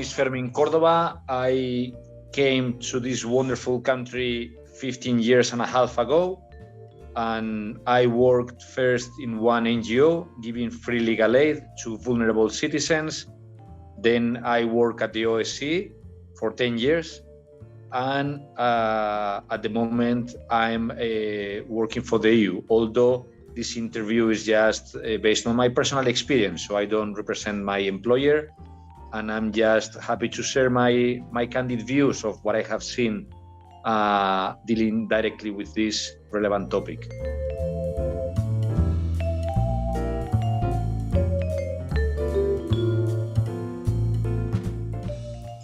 is Fermin Cordova. I came to this wonderful country 15 years and a half ago, and I worked first in one NGO giving free legal aid to vulnerable citizens. Then I worked at the OSCE for 10 years, and at the moment I'm working for the EU, although this interview is just based on my personal experience, so I don't represent my employer, and I'm just happy to share my candid views of what I have seen dealing directly with this relevant topic.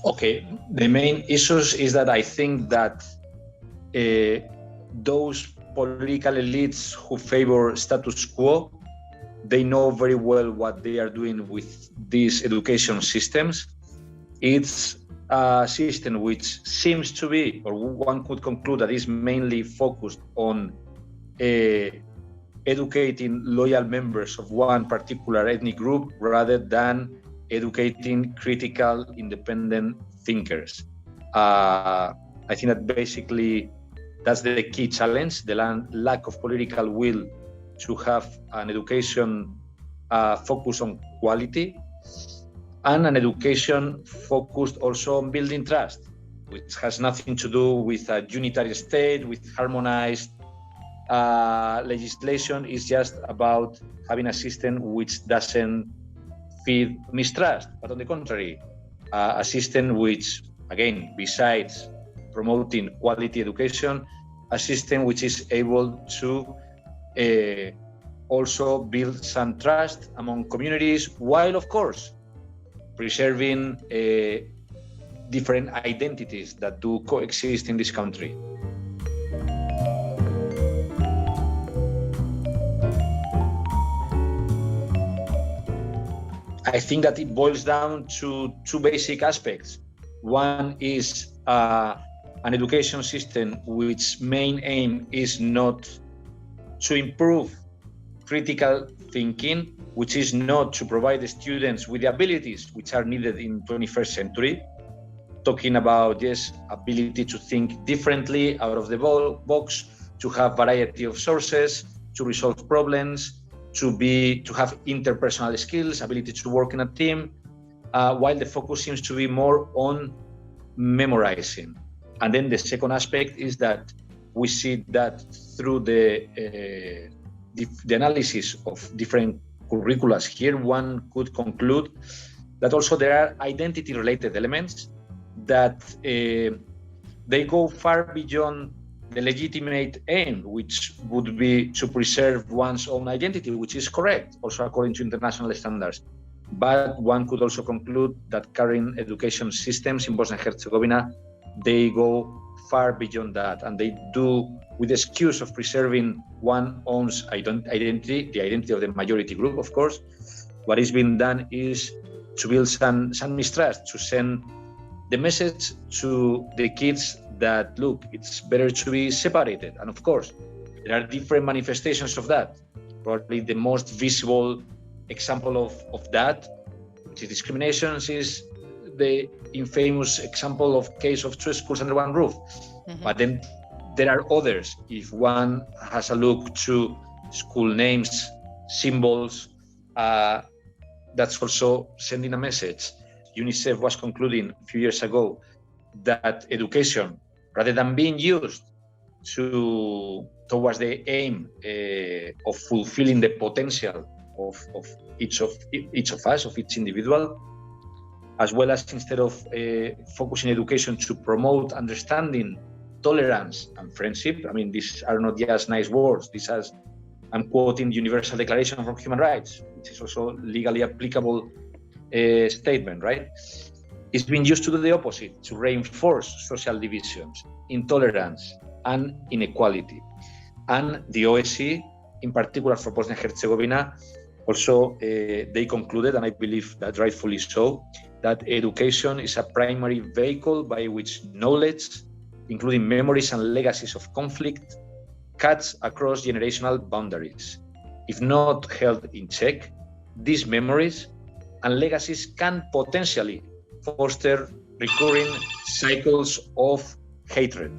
Okay, the main issues is that I think that those political elites who favor status quo, they know very well what they are doing with these education systems. It's a system which seems to be, or one could conclude that is mainly focused on educating loyal members of one particular ethnic group rather than educating critical, independent thinkers. I think that basically that's the key challenge, the lack of political will to have an education focused on quality, and an education focused also on building trust, which has nothing to do with a unitary state, with harmonized legislation. It's just about having a system which doesn't feed mistrust, but on the contrary, a system which, again, besides promoting quality education, a system which is able to also build some trust among communities, while, of course, preserving different identities that do coexist in this country. I think that it boils down to two basic aspects. One is an education system which main aim is not to improve critical thinking, which is not to provide the students with the abilities which are needed in 21st century. Talking about, yes, ability to think differently, out of the box, to have variety of sources, to resolve problems, to have interpersonal skills, ability to work in a team, while the focus seems to be more on memorizing. And then the second aspect is that we see that through the analysis of different curricula here, one could conclude that also there are identity-related elements that they go far beyond the legitimate aim, which would be to preserve one's own identity, which is correct, also according to international standards. But one could also conclude that current education systems in Bosnia and Herzegovina, they go far beyond that, and they do, with the excuse of preserving one's own identity, the identity of the majority group, of course, what is being done is to build some mistrust, to send the message to the kids that, look, it's better to be separated. And of course, there are different manifestations of that. Probably the most visible example of that, which is discrimination, is the infamous example of case of two schools under one roof. Mm-hmm. But then there are others. If one has a look to school names, symbols, that's also sending a message. UNICEF was concluding a few years ago that education, rather than being used towards the aim of fulfilling the potential of each of us, of each individual, as well as instead of focusing education to promote understanding, tolerance, and friendship. I mean, these are not just nice words. These are, I'm quoting the Universal Declaration of Human Rights, which is also legally applicable statement, right? It's been used to do the opposite, to reinforce social divisions, intolerance, and inequality. And the OSCE, in particular for Bosnia and Herzegovina, also they concluded, and I believe that rightfully so, that education is a primary vehicle by which knowledge, including memories and legacies of conflict, cuts across generational boundaries. If not held in check, these memories and legacies can potentially foster recurring cycles of hatred.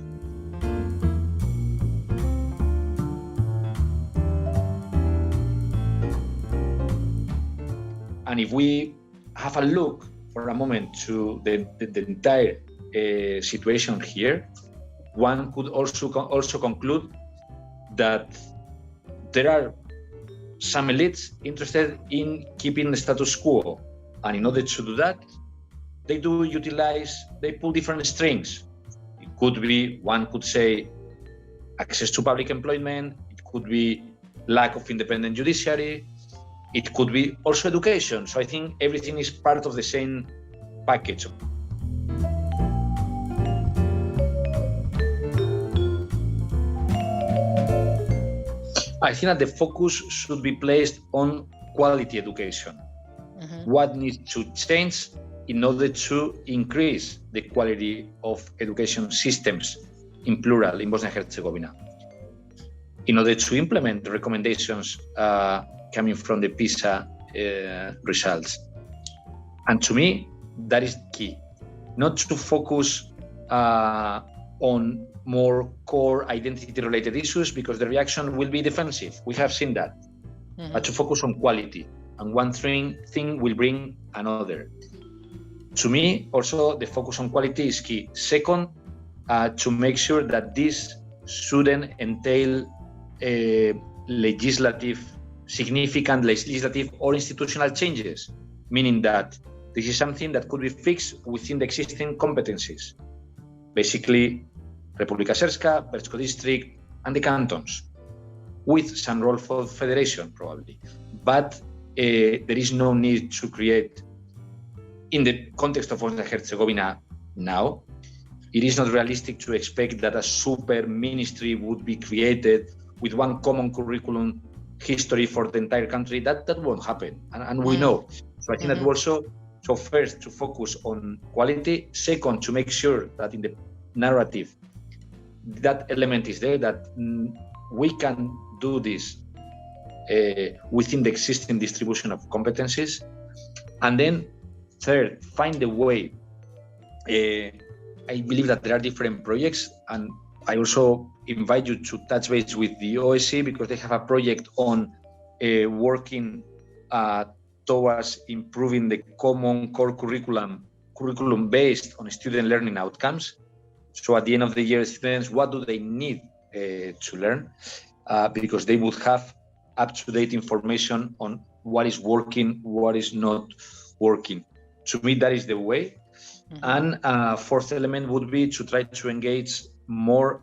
And if we have a look for a moment to the entire situation here, one could also conclude that there are some elites interested in keeping the status quo, and in order to do that, they pull different strings. It could be, one could say, access to public employment. It could be lack of independent judiciary. It could be also education. So I think everything is part of the same package. I think that the focus should be placed on quality education. What needs to change in order to increase the quality of education systems in plural in Bosnia and Herzegovina, in order to implement the recommendations coming from the PISA results. And to me, that is key, not to focus on more core identity-related issues, because the reaction will be defensive. We have seen that. But to focus on quality, and one thing will bring another. To me, also, the focus on quality is key. Second, to make sure that this shouldn't entail significant legislative or institutional changes, meaning that this is something that could be fixed within the existing competencies. Basically, Republika Srpska, Brčko district, and the cantons, with some role for federation, probably. But there is no need to create, in the context of Bosnia and Herzegovina now, it is not realistic to expect that a super ministry would be created with one common curriculum history for the entire country. That won't happen, and we know. So I think that also, so first, to focus on quality. Second, to make sure that in the narrative, that element is there, that we can do this within the existing distribution of competencies. And then third, find a way. I believe that there are different projects, and I also invite you to touch base with the OSCE, because they have a project on working towards improving the common core curriculum based on student learning outcomes. So at the end of the year, students, what do they need to learn? Because they would have up-to-date information on what is working, what is not working. To me, that is the way. And fourth element would be to try to engage more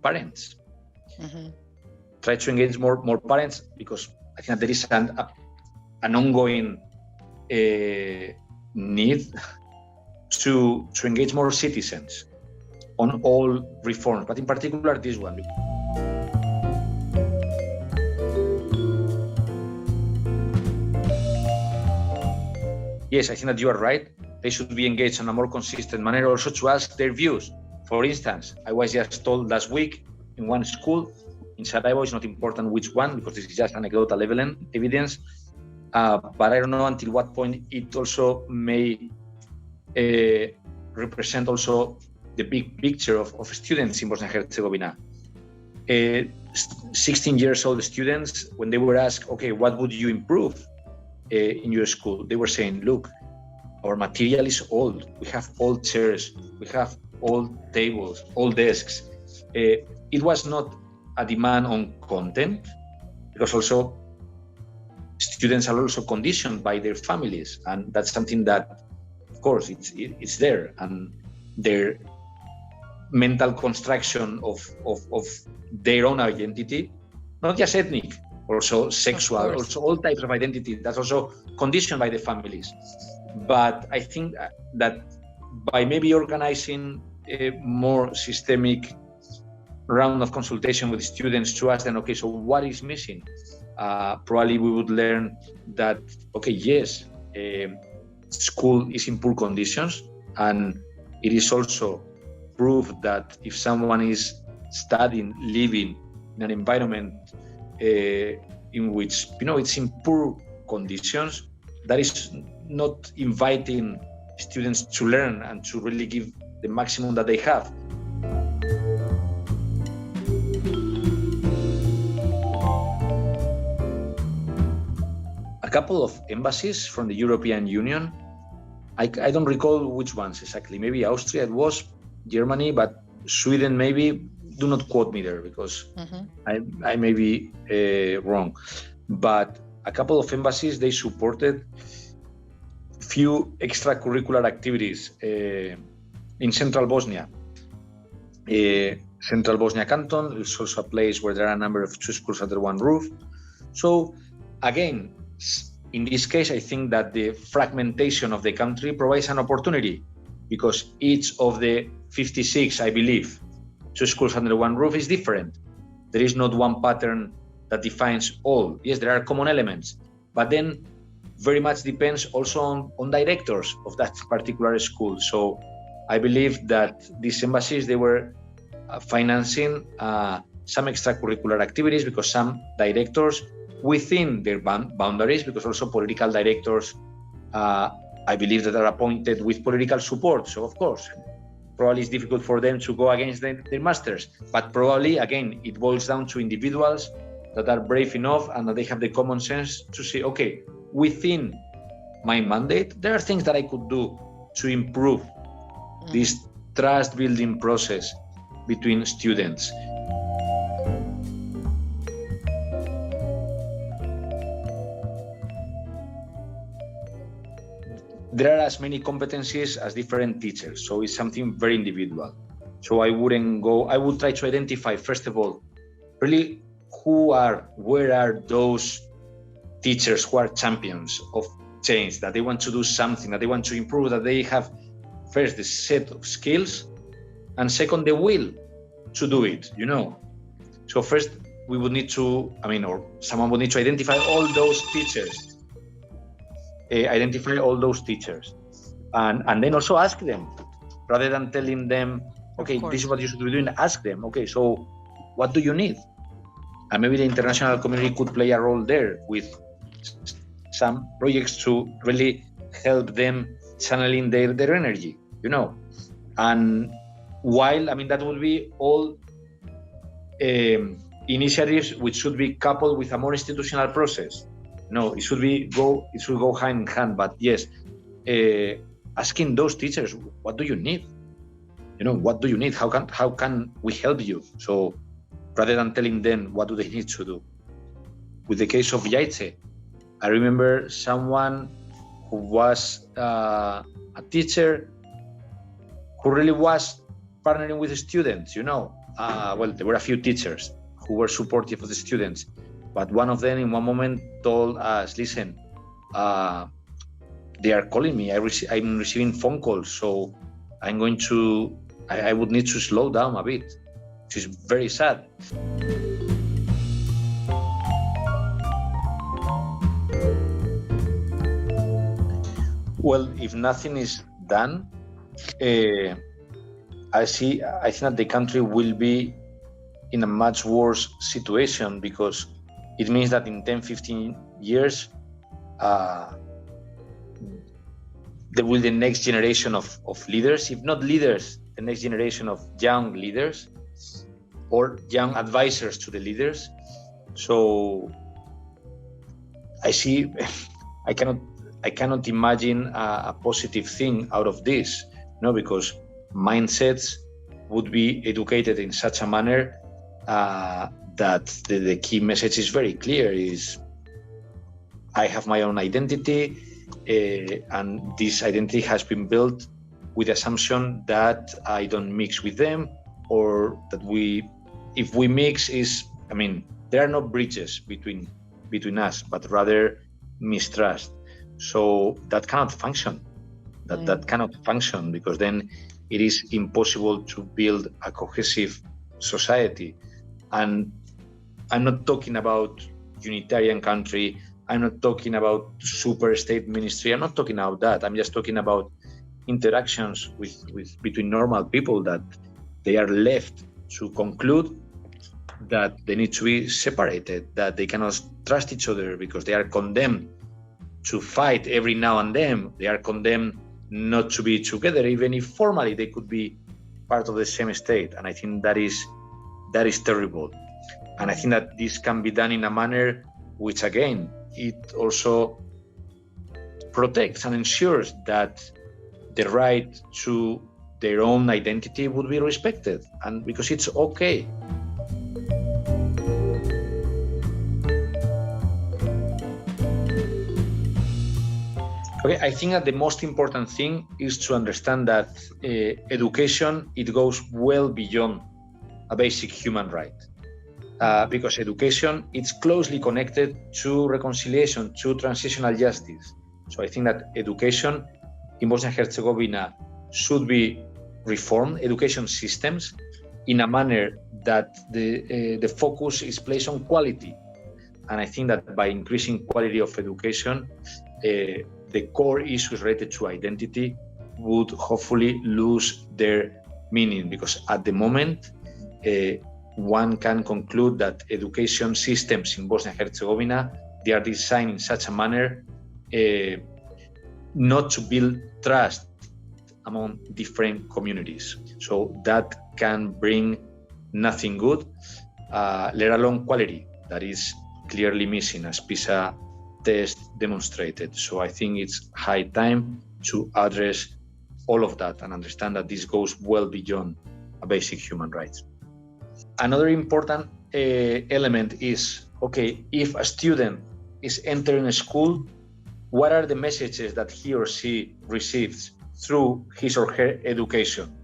parents. Try to engage more parents, because I think there is an ongoing need to engage more citizens on all reforms, but in particular this one. Yes, I think that you are right. They should be engaged in a more consistent manner, also to ask their views. For instance, I was just told last week in one school in Sarajevo, it's not important which one, because this is just anecdotal evidence, but I don't know until what point it also may represent also the big picture of students in Bosnia and Herzegovina. 16 years old students, when they were asked, okay, what would you improve in your school? They were saying, look, our material is old. We have old chairs, we have old tables, old desks. It was not a demand on content, because also students are also conditioned by their families, and that's something that, of course, it's there, and their mental construction of their own identity, not just ethnic, also sexual, also all types of identity, that's also conditioned by the families. But I think that by maybe organizing a more systemic round of consultation with students to ask them, okay, so what is missing? Probably we would learn that, okay, yes, school is in poor conditions, and it is also proof that if someone is studying, living in an environment in which, it's in poor conditions, that is not inviting students to learn and to really give the maximum that they have. A couple of embassies from the European Union, I don't recall which ones exactly, maybe Austria it was, Germany, but Sweden maybe, do not quote me there because I may be wrong. But a couple of embassies, they supported few extracurricular activities in central Bosnia. Central Bosnia Canton is also a place where there are a number of two schools under one roof. So again, in this case, I think that the fragmentation of the country provides an opportunity because each of the 56, I believe, two schools under one roof is different. There is not one pattern that defines all. Yes, there are common elements, but then very much depends also on directors of that particular school. So I believe that these embassies, they were financing some extracurricular activities because some directors within their boundaries, because also political directors, I believe that are appointed with political support. So of course, probably it's difficult for them to go against their masters, but probably, again, it boils down to individuals that are brave enough and that they have the common sense to say, okay, within my mandate, there are things that I could do to improve this trust building process between students. There are as many competencies as different teachers, so it's something very individual. So I would try to identify, first of all, really where are those teachers who are champions of change, that they want to do something, that they want to improve, that they have first the set of skills and second the will to do it, So first we would need to, or someone would need to identify all those teachers. And then also ask them, rather than telling them, okay, this is what you should be doing, ask them, okay, so what do you need? And maybe the international community could play a role there with some projects to really help them channeling their energy, And while, that would be all initiatives which should be coupled with a more institutional process. No, it should go hand in hand. But yes, asking those teachers, what do you need? What do you need? How can we help you? So rather than telling them what do they need to do. With the case of BIH3, I remember someone who was a teacher who really was partnering with the students, Well, there were a few teachers who were supportive of the students. But one of them in one moment told us, listen, they are calling me. I'm receiving phone calls, so I would need to slow down a bit, which is very sad. Well, if nothing is done, I think that the country will be in a much worse situation because it means that in 10, 15 years, there will be the next generation of leaders, if not leaders, the next generation of young leaders or young advisors to the leaders. So I cannot imagine a positive thing out of this, because mindsets would be educated in such a manner that the key message is very clear, is I have my own identity, and this identity has been built with the assumption that I don't mix with them, or that if we mix there are no bridges between us, but rather mistrust. So that cannot function. That cannot function, because then it is impossible to build a cohesive society. And I'm not talking about unitarian country. I'm not talking about super state ministry. I'm not talking about that. I'm just talking about interactions between normal people, that they are left to conclude that they need to be separated, that they cannot trust each other because they are condemned to fight every now and then. They are condemned not to be together, even if formally they could be part of the same state. And I think that is terrible. And I think that this can be done in a manner which, again, it also protects and ensures that the right to their own identity would be respected, and because it's okay. Okay, I think that the most important thing is to understand that education, it goes well beyond a basic human right. Because education, it's closely connected to reconciliation, to transitional justice. So I think that education in Bosnia and Herzegovina should be reformed, education systems, in a manner that the focus is placed on quality. And I think that by increasing quality of education, the core issues related to identity would hopefully lose their meaning, because at the moment, one can conclude that education systems in Bosnia and Herzegovina, they are designed in such a manner not to build trust among different communities. So that can bring nothing good, let alone quality, that is clearly missing, as PISA test demonstrated. So I think it's high time to address all of that and understand that this goes well beyond a basic human rights. Another important element is, okay, if a student is entering a school, what are the messages that he or she receives through his or her education?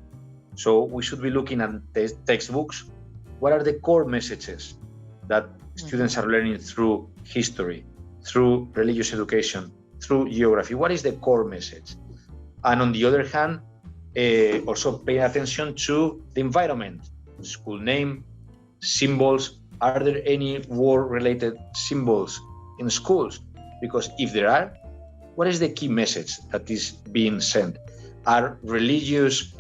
So we should be looking at textbooks. What are the core messages that students are learning through history, through religious education, through geography? What is the core message? And on the other hand, also pay attention to the environment, school name, symbols. Are there any war-related symbols in schools? Because if there are, what is the key message that is being sent? Are religious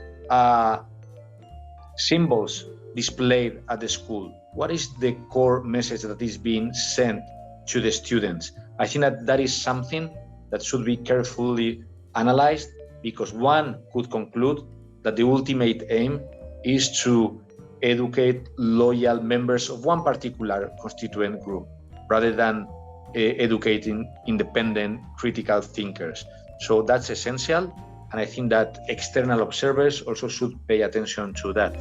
symbols displayed at the school? What is the core message that is being sent to the students? I think that is something that should be carefully analyzed, because one could conclude that the ultimate aim is to educate loyal members of one particular constituent group, rather than educating independent critical thinkers. So that's essential, and I think that external observers also should pay attention to that.